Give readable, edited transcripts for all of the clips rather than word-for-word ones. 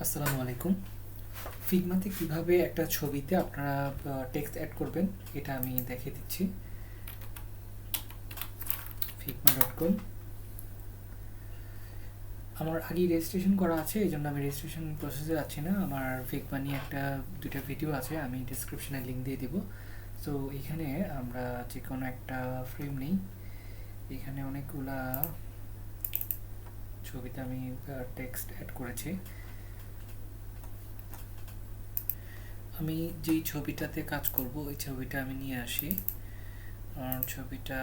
আসসালামু আলাইকুম। ফিগমাতে কিভাবে একটা ছবিতে আপনারা টেক্সট অ্যাড করবেন এটা আমি দেখিয়ে দিচ্ছি। figma.com আমার আগেই রেজিস্ট্রেশন করা আছে, এই জন্য আমি রেজিস্ট্রেশন প্রসেসে যাচ্ছি না। আমার ফিগমা নিয়ে দুইটা ভিডিও আছে, আমি ডিসক্রিপশনে লিঙ্ক দিয়ে দিব। সো এখানে আমরা যে কোনো একটা ফ্রেম নিই। এখানে অনেকগুলা ছবিতে আমি টেক্সট অ্যাড করেছি। আমি যেই ছবিটাতে কাজ করব ওই ছবিটা আমি নিয়ে আসি। ছবিটা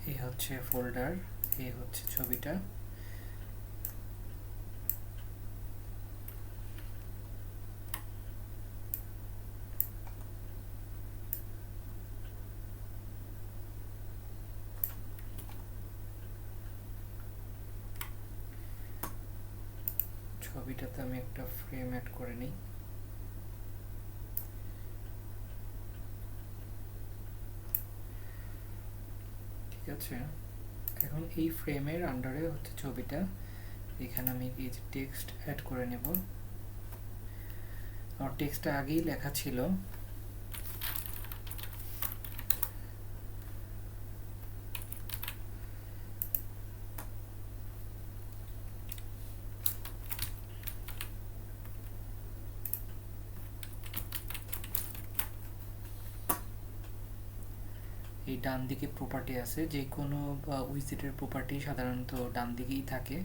এই হচ্ছে ফোল্ডার, এই হচ্ছে ছবিটা। ছবিটাতে আমি একটা ফ্রেম অ্যাড করে নিই। ঠিক আছে, এখন এই ফ্রেমের আন্ডারে হচ্ছে ছবিটা। এখানে আমি এই যে টেক্সট অ্যাড করে নেব। আমার টেক্সটটা আগেই লেখা ছিল। এই ডান দিকে প্রপার্টি আছে, যে কোনো উইজেটের প্রপার্টি সাধারণত ডান দিকেই থাকে।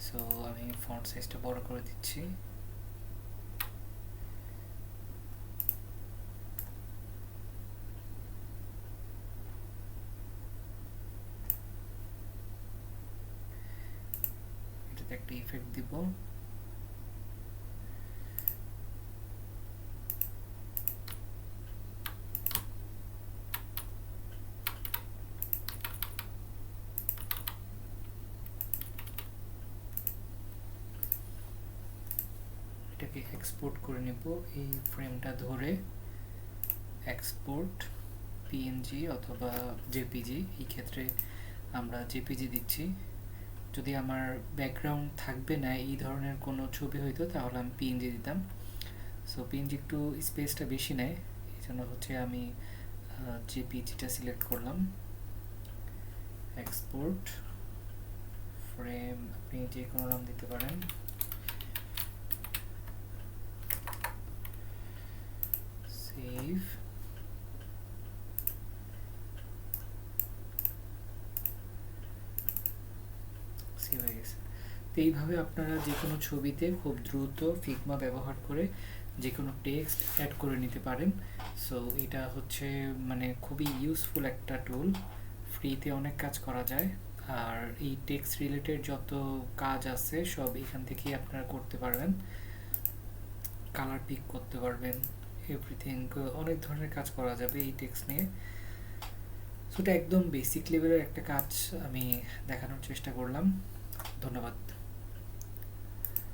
সো আমি ফন্ট সাইজটা বড় করে দিচ্ছি। এটাতে একটা ইফেক্ট দিব। এটাকে এক্সপোর্ট করে নেব এই ফ্রেমটা ধরে। এক্সপোর্ট পিএনজি অথবা জেপিজি, এই ক্ষেত্রে আমরা জেপিজি দিচ্ছি। যদি আমার ব্যাকগ্রাউন্ড থাকবে না এই ধরনের কোনো ছবি হইতো তাহলে আমি পিএনজি দিতাম। সো পিএনজি একটু স্পেসটা বেশি নেয়, এই জন্য হচ্ছে আমি জেপিজিটা সিলেক্ট করলাম। এক্সপোর্ট ফ্রেম, আপনি যে কোনো নাম দিতে পারেন। সেভ। সেভ হয়ে গেছে। তো এইভাবে আপনারা যে কোনো ছবিতে খুব দ্রুত ফিগমা ব্যবহার করে যে কোনো টেক্সট অ্যাড করে নিতে পারেন। সো এটা হচ্ছে মানে খুবই ইউজফুল একটা টুল, ফ্রিতে অনেক কাজ করা যায়। আর এই টেক্সট রিলেটেড যত কাজ আছে সব এখান থেকেই আপনারা করতে পারবেন। কালার পিক করতে পারবেন, এভরিথিং, অনেক ধরনের কাজ করা যাবে এই টেক্সট নিয়ে। সো এটা একদম বেসিক লেভেলের একটা কাজ আমি দেখানোর চেষ্টা করলাম। ধন্যবাদ।